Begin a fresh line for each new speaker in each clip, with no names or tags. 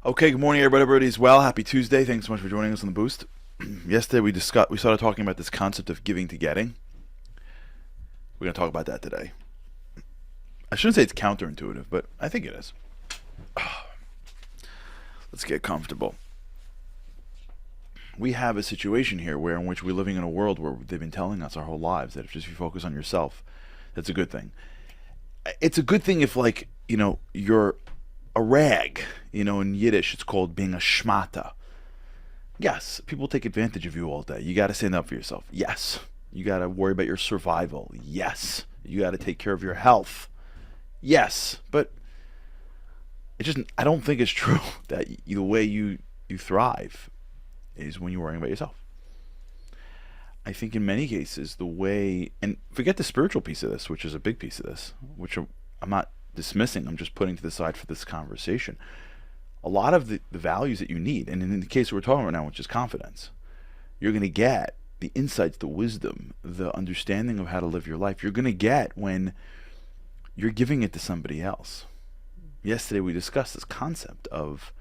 Okay, good morning, everybody. Everybody's well. Happy Tuesday. Thanks so much for joining us on the Boost. Yesterday we started talking about this concept of giving to getting. We're going to talk about that today. I shouldn't say it's counterintuitive, but I think it is. Let's get comfortable. We have a situation here where in which we're living in a world where they've been telling us our whole lives that if just you focus on yourself, that's a good thing. It's a good thing if, like, you're a rag. In Yiddish, it's called being a shmata. Yes, people take advantage of you all day. You got to stand up for yourself. Yes. You got to worry about your survival. Yes. You got to take care of your health. Yes. But I don't think it's true that the way you thrive is when you're worrying about yourself. I think in many cases, the way, and forget the spiritual piece of this, which is a big piece of this, which I'm not dismissing, I'm just putting to the side for this conversation. A lot of the values that you need, and in the case we're talking about now, which is confidence, you're going to get the insights, the wisdom, the understanding of how to live your life. You're going to get when you're giving it to somebody else. Yesterday we discussed this concept of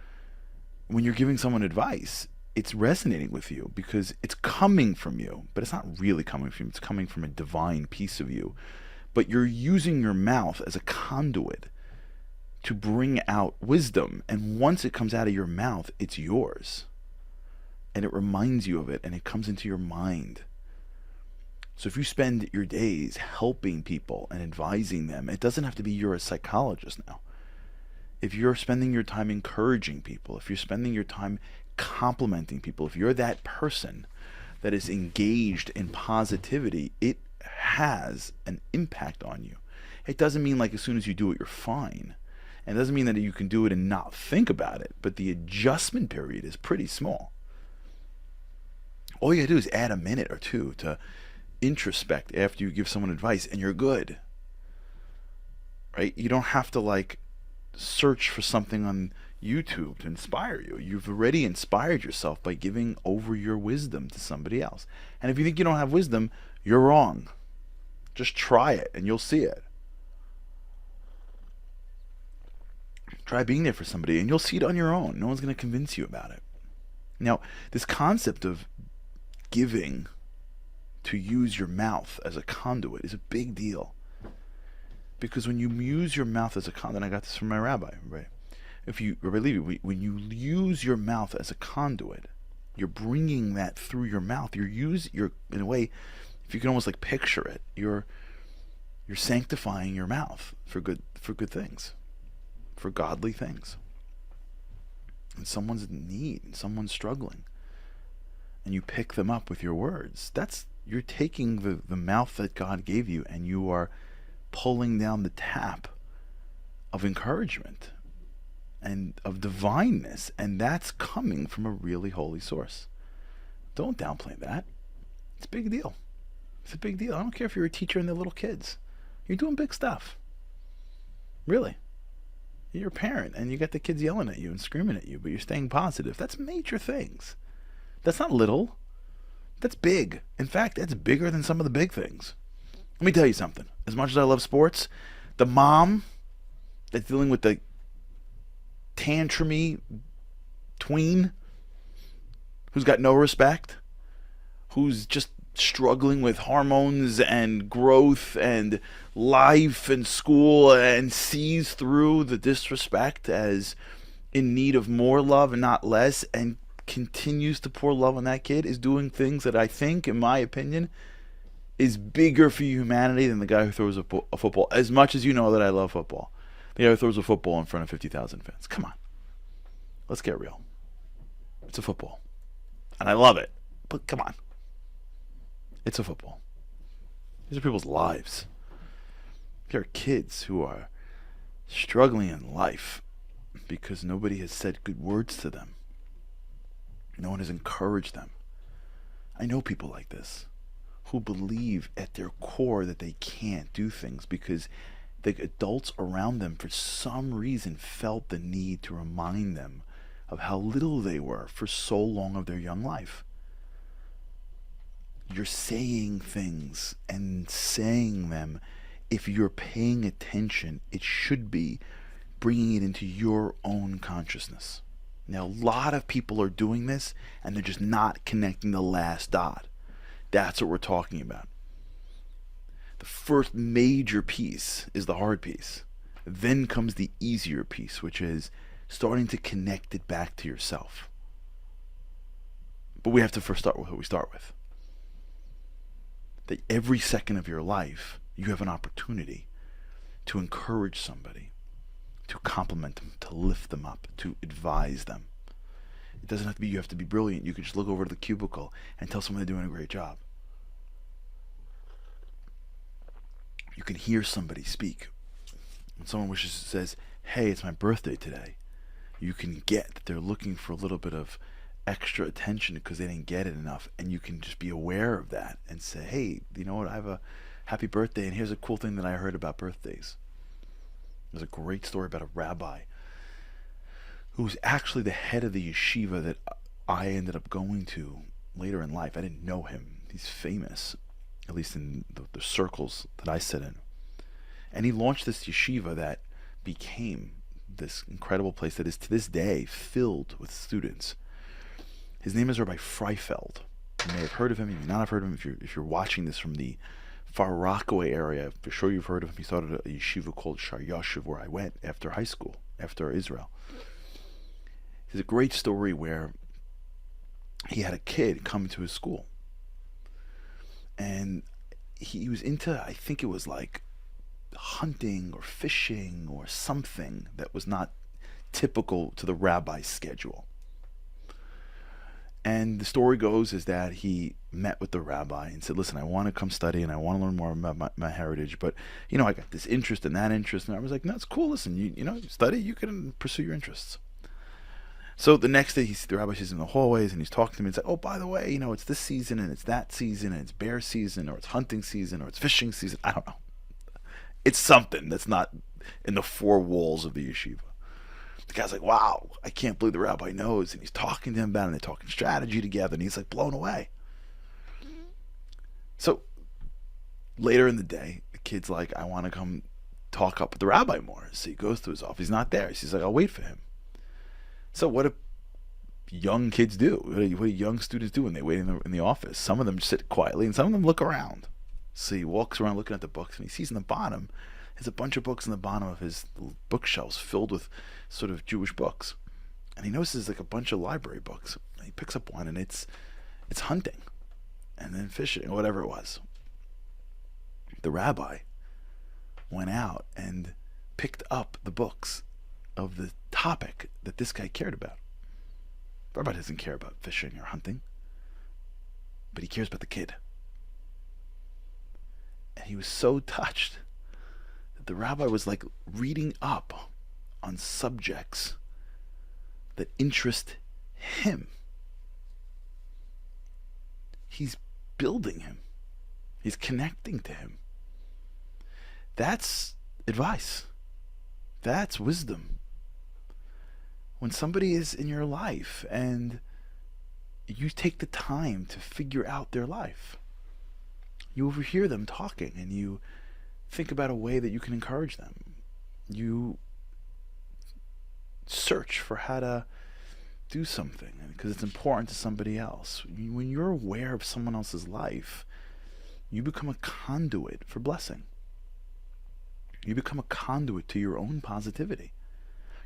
when you're giving someone advice, it's resonating with you because it's coming from you, but it's not really coming from you. It's coming from a divine piece of you. But you're using your mouth as a conduit to bring out wisdom, and once it comes out of your mouth, it's yours, and it reminds you of it, and it comes into your mind. So if you spend your days helping people and advising them, it doesn't have to be you're a psychologist now. If you're spending your time encouraging people, if you're spending your time complimenting people, if you're that person that is engaged in positivity, it has an impact on you. It doesn't mean like as soon as you do it, you're fine. And it doesn't mean that you can do it and not think about it, but the adjustment period is pretty small. All you gotta do is add a minute or two to introspect after you give someone advice, and you're good. Right? You don't have to like search for something on YouTube to inspire you. You've already inspired yourself by giving over your wisdom to somebody else. And if you think you don't have wisdom, you're wrong. Just try it and you'll see it. Try being there for somebody and you'll see it on your own. No one's going to convince you about it. Now, this concept of giving to use your mouth as a conduit is a big deal. Because when you use your mouth as a conduit, and I got this from my rabbi, right? Rabbi Levi, when you use your mouth as a conduit, you're bringing that through your mouth. You're in a way, if you can almost like picture it, you're sanctifying your mouth for good things, for godly things. And someone's in need, and someone's struggling, and you pick them up with your words. You're taking the mouth that God gave you, and you are pulling down the tap of encouragement and of divineness, and that's coming from a really holy source. Don't downplay that. It's a big deal. It's a big deal. I don't care if you're a teacher and they're little kids. You're doing big stuff. Really. You're a parent and you got the kids yelling at you and screaming at you, but you're staying positive. That's major things. That's not little. That's big. In fact, that's bigger than some of the big things. Let me tell you something. As much as I love sports, the mom that's dealing with the tantrumy tween who's got no respect, who's just struggling with hormones and growth and life and school, and sees through the disrespect as in need of more love and not less, and continues to pour love on that kid, is doing things that I think, in my opinion, is bigger for humanity than the guy who throws a football. As much as you know that I love football, the guy who throws a football in front of 50,000 fans. Come on. Let's get real. It's a football. And I love it. But come on. It's a football. These are people's lives. There are kids who are struggling in life because nobody has said good words to them. No one has encouraged them. I know people like this who believe at their core that they can't do things because the adults around them for some reason felt the need to remind them of how little they were for so long of their young life. You're saying things and saying them, if you're paying attention, it should be bringing it into your own consciousness. Now, a lot of people are doing this and they're just not connecting the last dot. That's what we're talking about. The first major piece is the hard piece. Then comes the easier piece, which is starting to connect it back to yourself. But we have to first start with what we start with. That every second of your life, you have an opportunity to encourage somebody, to compliment them, to lift them up, to advise them. It doesn't have to be you have to be brilliant. You can just look over to the cubicle and tell someone they're doing a great job. You can hear somebody speak. When someone says, hey, it's my birthday today, you can get that they're looking for a little bit of extra attention because they didn't get it enough, and you can just be aware of that and say, hey, you know what, I have a happy birthday, and here's a cool thing that I heard about birthdays. There's a great story about a rabbi who was actually the head of the yeshiva that I ended up going to later in life. I didn't know him. He's famous, at least in the circles that I sit in. And he launched this yeshiva that became this incredible place that is to this day filled with students. His name is Rabbi Freifeld. You may have heard of him, you may not have heard of him. If you're watching this from the Far Rockaway area, for sure you've heard of him. He started a yeshiva called Shar Yashuv, where I went after high school, after Israel. There's a great story where he had a kid come to his school. And he was into, I think it was like hunting or fishing or something that was not typical to the rabbi's schedule. And the story goes is that he met with the rabbi and said, listen, I want to come study and I want to learn more about my heritage, but I got this interest and that interest. And I was like, no, it's cool. Listen, you study, you can pursue your interests. So the next day, the rabbi sees him in the hallways and he's talking to me. He's like, oh, by the way, it's this season and it's that season and it's bear season or it's hunting season or it's fishing season. I don't know. It's something that's not in the four walls of the yeshiva. The guy's like, wow, I can't believe the rabbi knows. And he's talking to him about it, and they're talking strategy together, and he's like blown away. So later in the day, the kid's like, I want to come talk up with the rabbi more. So he goes to his office. He's not there. He's like, I'll wait for him. So what do young kids do? What do young students do when they wait in the office? Some of them sit quietly, and some of them look around. So he walks around looking at the books, and he sees in the bottom, there's a bunch of books in the bottom of his bookshelves filled with sort of Jewish books. And he notices like a bunch of library books. And he picks up one, and it's hunting and then fishing or whatever it was. The rabbi went out and picked up the books of the topic that this guy cared about. The rabbi doesn't care about fishing or hunting, but he cares about the kid. And he was so touched that the rabbi was like reading up on subjects that interest him. He's building him. He's connecting to him. That's advice. That's wisdom. When somebody is in your life and you take the time to figure out their life, you overhear them talking and you think about a way that you can encourage them. You search for how to do something because it's important to somebody else. When you're aware of someone else's life, you become a conduit for blessing. You become a conduit to your own positivity.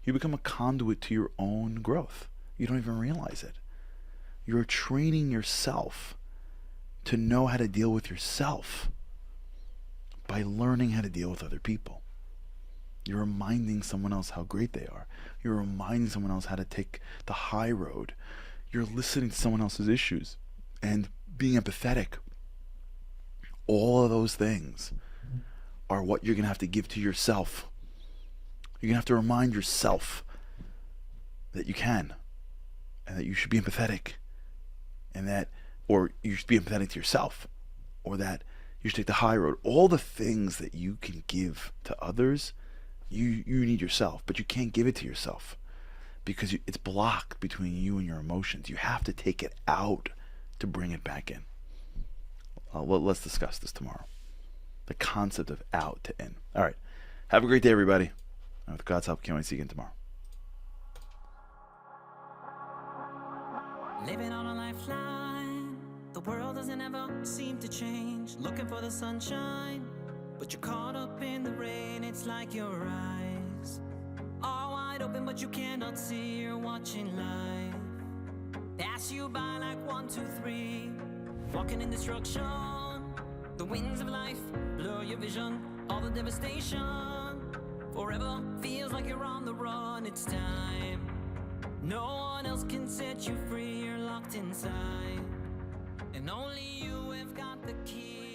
You become a conduit to your own growth. You don't even realize it. You're training yourself to know how to deal with yourself by learning how to deal with other people. You're reminding someone else how great they are. You're reminding someone else how to take the high road. You're listening to someone else's issues and being empathetic. All of those things are what you're going to have to give to yourself. You're going to have to remind yourself that you can and that you should be empathetic and that, or you should be empathetic to yourself, or that you should take the high road. All the things that you can give to others, you need yourself, but you can't give it to yourself because it's blocked between you and your emotions. You have to take it out to bring it back in. Let's discuss this tomorrow. The concept of out to in. All right. Have a great day, everybody. And with God's help, can't wait to see you again tomorrow.
Living on a lifeline. The world doesn't ever seem to change. Looking for the sunshine, but you're caught up in the rain. It's like your eyes are wide open, but you cannot see. You're watching life pass you by like 1, 2, 3. Walking in destruction. The winds of life blur your vision. All the devastation. Forever feels like you're on the run. It's time. No one else can set you free. You're locked inside, and only you have got the key.